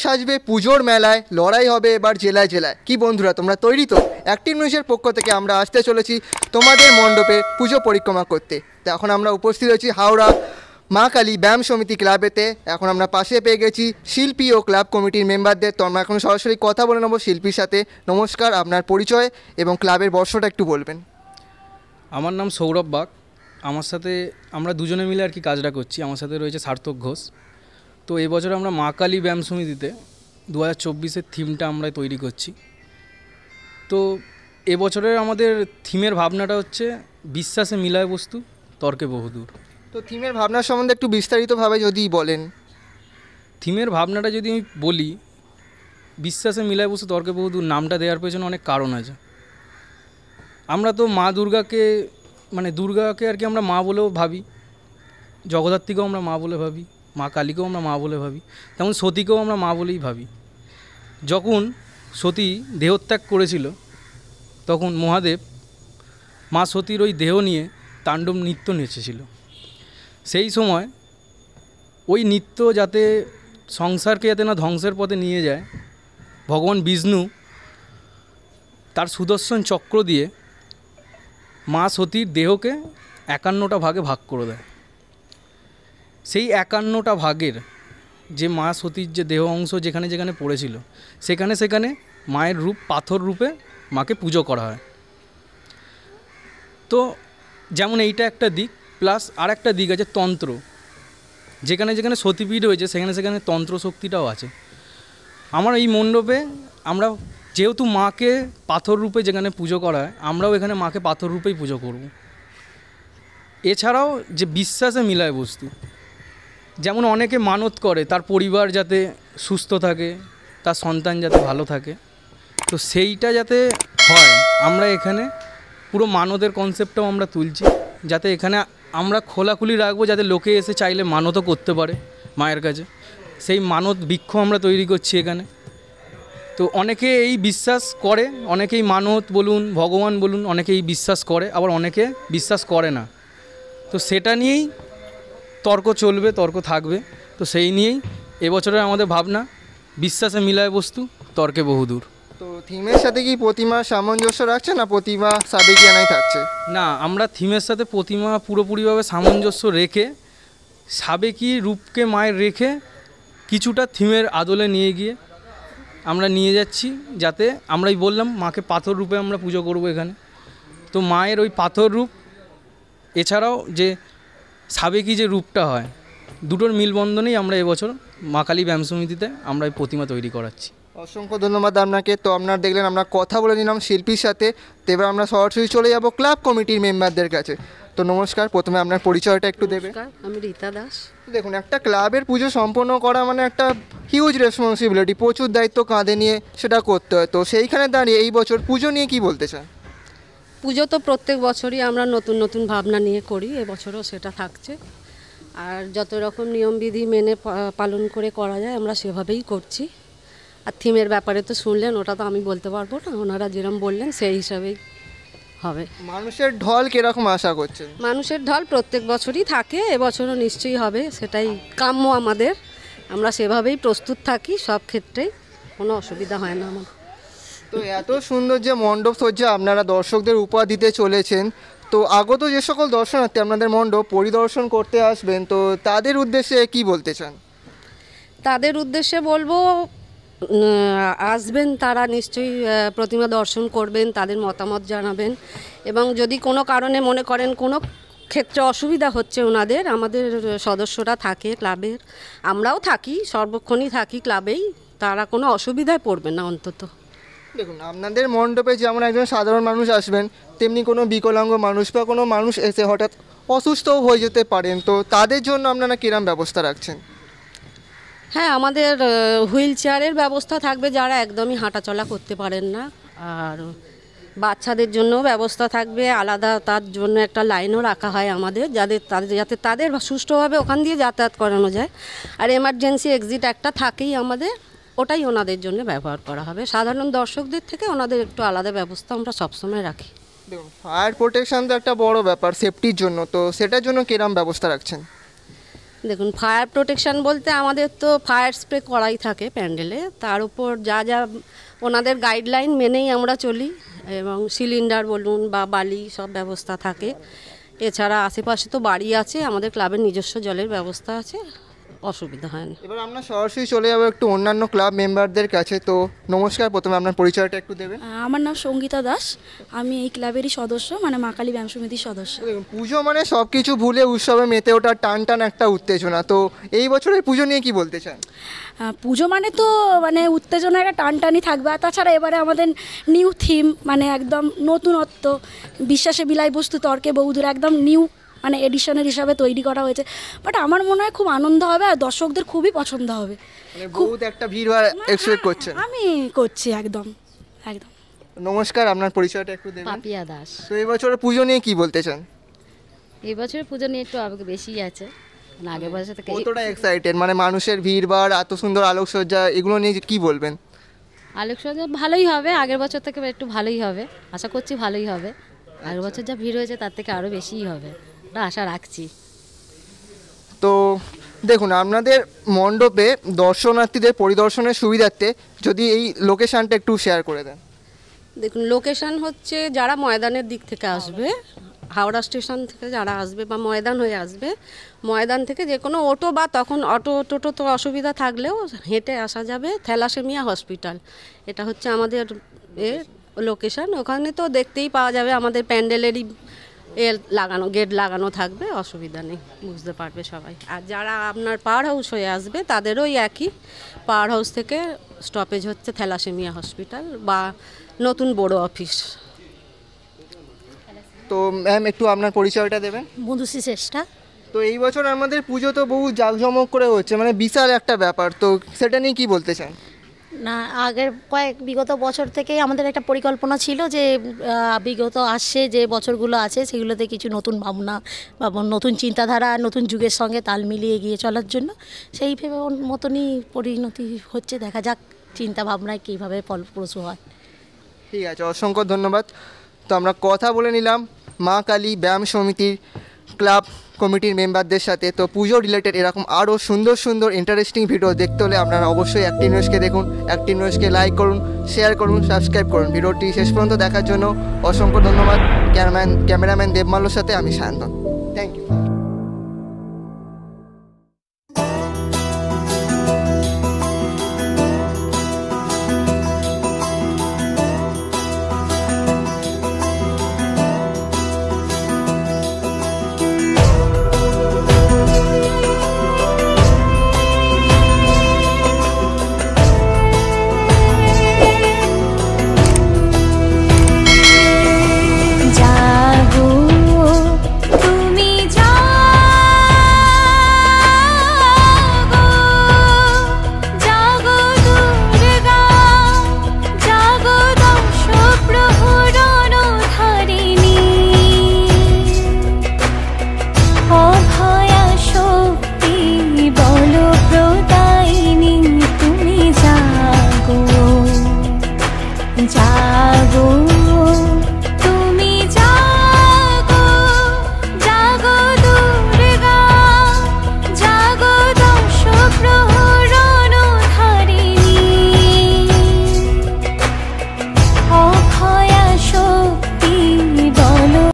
সাজবে পুজোর মেলায়, লড়াই হবে এবার জেলায় জেলায়। কি বন্ধুরা, তোমরা তৈরি তো? অ্যাক্টিভ নিউজের পক্ষ থেকে আমরা আসতে চলেছি তোমাদের মণ্ডপে পুজো পরিক্রমা করতে। তো এখন আমরা উপস্থিত হয়েছি হাওড়া মা কালী ব্যায়াম সমিতি ক্লাবেতে। এখন আমরা পাশে পেয়ে গেছি শিল্পী ও ক্লাব কমিটির মেম্বারদের। তো আমরা এখন সরাসরি কথা বলে নেবো শিল্পীর সাথে। নমস্কার, আপনার পরিচয় এবং ক্লাবের বর্ষটা একটু বলবেন। আমার নাম সৌরভ বাগ। আমার সাথে আমরা দুজনে মিলে আর কি কাজটা করছি। আমার সাথে রয়েছে সার্থক ঘোষ। তো এবছর আমরা মা কালী ব্যায়াম সমিতিতে 2024-এর থিমটা আমরা তৈরি করছি। তো এবছরের আমাদের থিমের ভাবনাটা হচ্ছে বিশ্বাসে মিলায় বস্তু, তর্কে বহুদূর। তো থিমের ভাবনার সম্বন্ধে একটু বিস্তারিতভাবে যদি বলেন। থিমের ভাবনাটা যদি আমি বলি, বিশ্বাসে মিলায় বস্তু তর্কে বহুদূর নামটা দেওয়ার পেছনে অনেক কারণ আছে। আমরা তো মা দুর্গাকে দুর্গাকে আর কি আমরা মা বলেও ভাবি, জগদ্ধাত্রীকেও আমরা মা বলে ভাবি, মা কালীকেও আমরা মা বলে ভাবি, তেমন সতীকেও আমরা মা বলেই ভাবি। যখন সতী দেহত্যাগ করেছিল তখন মহাদেব মা সতীর ওই দেহ নিয়ে তাণ্ডব নৃত্য নেচেছিল। সেই সময় ওই নৃত্য যাতে সংসারকে যাতে না ধ্বংসের পথে নিয়ে যায়, ভগবান বিষ্ণু তার সুদর্শন চক্র দিয়ে মা সতীর দেহকে 51টা ভাগে ভাগ করে দেয়। সেই 51টা ভাগের যে মা সতীর যে দেহ অংশ যেখানে যেখানে পড়েছিল, সেখানে সেখানে মায়ের রূপ পাথর রূপে মাকে পুজো করা হয়। তো যেমন এইটা একটা দিক, প্লাস আর একটা দিক আছে তন্ত্র। যেখানে যেখানে সতীপীঠ হয়েছে সেখানে সেখানে তন্ত্র শক্তিটাও আছে। আমার এই মণ্ডপে আমরা যেহেতু মাকে পাথর রূপে যেখানে পুজো করা হয়, আমরাও এখানে মাকে পাথর রূপেই পুজো করব। এছাড়াও যে বিশ্বাসে মিলায় বস্তু, যেমন অনেকে মানত করে তার পরিবার যাতে সুস্থ থাকে, তার সন্তান যাতে ভালো থাকে, তো সেইটা যাতে হয় আমরা এখানে পুরো মানতের কনসেপ্টটাও আমরা তুলছি, যাতে এখানে আমরা খোলাখুলি রাখবো, যাতে লোকে এসে চাইলে মানতও করতে পারে মায়ের কাছে। সেই মানত বৃক্ষ আমরা তৈরি করছি এখানে। তো অনেকে এই বিশ্বাস করে, অনেকেই মানত বলুন, ভগবান বলুন, অনেকেই বিশ্বাস করে, আবার অনেকে বিশ্বাস করে না। তো সেটা নিয়েই তর্ক চলবে, তর্ক থাকবে। তো সেই নিয়েই এবছরের আমাদের ভাবনা বিশ্বাসে মিলায় বস্তু, তর্কে বহুদূর। তো থিমের সাথে কি প্রতিমা সামঞ্জস্য রাখছে না প্রতিমা সাবেকিয়ানাই থাকছে? না, আমরা থিমের সাথে প্রতিমা পুরোপুরিভাবে সামঞ্জস্য রেখে, সাবেকি রূপকে মায়ের রেখে কিছুটা থিমের আদলে নিয়ে গিয়ে আমরা নিয়ে যাচ্ছি, যাতে আমরাই বললাম মাকে পাথর রূপে আমরা পুজো করব এখানে। তো মায়ের ওই পাথর রূপ এছাড়াও যে সাবেকি যে রূপটা হয়, দুটোর মিলবন্ধনেই আমরা এবছর মা কালী ব্যায়াম সমিতিতে আমরা এই প্রতিমা তৈরি করাচ্ছি। অসংখ্য ধন্যবাদ আপনাকে। তো আপনারা দেখলেন আমরা কথা বলে নিলাম শিল্পীর সাথে। তো এবার আমরা সরাসরি চলে যাব ক্লাব কমিটির মেম্বারদের কাছে। তো নমস্কার, প্রথমে আপনার পরিচয়টা একটু দেবে। আমি রীতা দাস। দেখুন, একটা ক্লাবের পুজো সম্পন্ন করা মানে একটা হিউজ রেসপন্সিবিলিটি, প্রচুর দায়িত্ব কাঁধে নিয়ে সেটা করতে হয়। তো সেইখানে দাঁড়িয়ে এই বছর পুজো নিয়ে কি বলতে চান? পুজো তো প্রত্যেক বছরই আমরা নতুন নতুন ভাবনা নিয়ে করি, এবছরও সেটা থাকছে। আর যত রকম নিয়মবিধি মেনে পালন করে করা যায় আমরা সেভাবেই করছি। আর থিমের ব্যাপারে তো শুনলেন, ওটা তো আমি বলতে পারবো না, ওনারা যেরকম বললেন সেই হিসাবেই হবে। মানুষের ঢল কীরকম আশা করছেন? মানুষের ঢল প্রত্যেক বছরই থাকে, এবছরও নিশ্চয়ই হবে, সেটাই কাম্য আমাদের। আমরা সেভাবেই প্রস্তুত থাকি, সব ক্ষেত্রেই কোনো অসুবিধা হয় না আমাদের। তো এত সুন্দর যে মণ্ডপ সজ্জা আপনারা দর্শকদের উপহার দিতে চলেছেন, তো আগত যে সকল দর্শনার্থী আপনাদের মণ্ডপ পরিদর্শন করতে আসবেন, তো তাদের উদ্দেশ্যে কি বলতে চান? তাদের উদ্দেশ্যে বলবো, আসবেন তারা নিশ্চয়ই প্রতিমা দর্শন করবেন, তাদের মতামত জানাবেন, এবং যদি কোনো কারণে মনে করেন কোনো ক্ষেত্রে অসুবিধা হচ্ছে ওনাদের, আমাদের সদস্যরা থাকে ক্লাবের, আমরাও থাকি, সর্বক্ষণই থাকি ক্লাবেই, তারা কোনো অসুবিধায় পড়বে না অন্তত। দেখুন, আপনাদের মণ্ডপে যেমন একজন সাধারণ মানুষ আসবেন, তেমনি কোনো বিকলাঙ্গ মানুষ বা কোনো মানুষ এসে হঠাৎ অসুস্থও হয়ে যেতে পারেন, তো তাদের জন্য আপনারা কিরম ব্যবস্থা রাখছেন? হ্যাঁ, আমাদের হুইল চেয়ারের ব্যবস্থা থাকবে, যারা একদমই হাঁটাচলা করতে পারেন না। আর বাচ্চাদের জন্য ব্যবস্থা থাকবে আলাদা, তার জন্য একটা লাইনও রাখা হয় আমাদের, যাতে তাদের সুষ্ঠুভাবে ওখান দিয়ে যাতায়াত করানো যায়। আর এমার্জেন্সি এক্সিট একটা থাকেই আমাদের, ওটাই ওনাদের জন্য ব্যবহার করা হবে। সাধারণ দর্শকদের থেকে ওনাদের একটু আলাদা ব্যবস্থা আমরা সবসময় রাখি। দেখুন, ফায়ার প্রোটেকশন তো একটা বড় ব্যাপার সেফটির জন্য, তো সেটার জন্য কিরম ব্যবস্থা রাখছেন? দেখুন, ফায়ার প্রোটেকশন বলতে আমাদের তো ফায়ার স্প্রে করাই থাকে প্যান্ডেলে, তার উপর যা যা ওনাদের গাইডলাইন মেনেই আমরা চলি, এবং সিলিন্ডার বলুন বা বালি সব ব্যবস্থা থাকে। এছাড়া আশেপাশে তো বাড়ি আছে, আমাদের ক্লাবের নিজস্ব জলের ব্যবস্থা আছে, অসুবিধা হয় না। এবার আমরা সরাসরি চলে যাবো একটু অন্যান্য ক্লাব মেম্বারদের কাছে। তো নমস্কার, প্রথমে আপনার পরিচয়টা একটু দেবেন। আমার নাম সঙ্গীতা দাস, আমি এই ক্লাবেরই সদস্য, মানে মা কালী ব্যায়াম সমিতির সদস্য। দেখুন, পুজো মানে সব কিছু ভুলে উৎসবে মেতে ওঠা টান টান একটা উত্তেজনা। তো এই বছরের পুজো নিয়ে কি বলতে চান? পুজো মানে তো মানে উত্তেজনা একটা টানটানি থাকবে, আর তাছাড়া এবারে আমাদের নিউ থিম, মানে একদম নতুনত্ব, বিশ্বাসে বিলাই বস্তু তর্কে বহুদূর, একদম নিউ মানে এডিশনের হিসাবে তৈরি করা হয়েছে। বাট আমার মনে হয় খুব আনন্দ হবে আর দর্শকদের খুবই পছন্দ হবে। মানে বহুত একটা ভিড় এক্সপেক্ট করছেন? আমি করছি একদম একদম। নমস্কার, আপনার পরিচয়টা একটু দেবেন। পাপিয়া দাস। তো এই বছরের পুজো নিয়ে কি বলতে চান? এই বছরের পুজো নিয়ে একটু আবেগ বেশিই আছে, মানে আগের বছর থেকে কতটা এক্সাইটেড? মানে মানুষের ভিড় বা এত সুন্দর আলোকসজ্জা, এগুলো নিয়ে কি বলবেন? আলোকসজ্জা ভালোই হবে, আগের বছর থেকে একটু ভালোই হবে, আশা করছি ভালোই হবে। আগের বছর যা ভিড় হয়েছে তার থেকে আরও বেশিই হবে, ওটা আশা রাখছি। তো দেখুন, আপনাদের মণ্ডপে দর্শনার্থীদের পরিদর্শনের সুবিধার্থে যদি এই লোকেশানটা একটু শেয়ার করে দেন। দেখুন, লোকেশন হচ্ছে যারা ময়দানের দিক থেকে আসবে, হাওড়া স্টেশন থেকে যারা আসবে বা ময়দান হয়ে আসবে, ময়দান থেকে যে কোনো অটো বা তখন টোটো তো অসুবিধা থাকলেও হেঁটে আসা যাবে থ্যালাসেমিয়া হসপিটাল। এটা হচ্ছে আমাদের লোকেশন। ওখানে তো দেখতেই পাওয়া যাবে আমাদের প্যান্ডেলেরই লাগানো, গেট লাগানো থাকবে, অসুবিধা নেই, বুঝতে পারবে সবাই। আর যারা আপনার পাওয়ার হাউস হয়ে আসবে তাদেরও একই, পাওয়ার হাউস থেকে স্টপেজ হচ্ছে থ্যালাসেমিয়া হসপিটাল বা নতুন বড় অফিস। তো ম্যাম, একটু আপনার পরিচয়টা দেবেন। মধুশ্রী চেষ্টা। তো এই বছর আমাদের পুজো তো বহু জাঁকজমক করে হচ্ছে, মানে বিশাল একটা ব্যাপার। তো সেটা নিয়ে কি বলতে চান? না, আগের বিগত বছর থেকেই আমাদের একটা পরিকল্পনা ছিল যে বিগত আসছে যে বছরগুলো আছে সেগুলোতে কিছু নতুন ভাবনা বা নতুন চিন্তাধারা, নতুন যুগের সঙ্গে তাল মিলিয়ে এগিয়ে চলার জন্য সেই ভেবে ওর মতনই পরিণতি হচ্ছে। দেখা যাক চিন্তা ভাবনায় কীভাবে ফলপ্রসূ হয়। ঠিক আছে, অসংখ্য ধন্যবাদ। তো আমরা কথা বলে নিলাম মা কালী ব্যায়াম সমিতির ক্লাব কমিটির মেম্বারদের সাথে। তো পুজো রিলেটেড এরকম আরও সুন্দর সুন্দর ইন্টারেস্টিং ভিডিও দেখতে হলে আপনারা অবশ্যই অ্যাক্টিভ নিউজকে দেখুন। অ্যাক্টিভ নিউজকে লাইক করুন, শেয়ার করুন, সাবস্ক্রাইব করুন। ভিডিওটি শেষ পর্যন্ত দেখার জন্য অসংখ্য ধন্যবাদ। ক্যামেরাম্যান দেবমাল্যর সাথে আমি সায়ন্তন।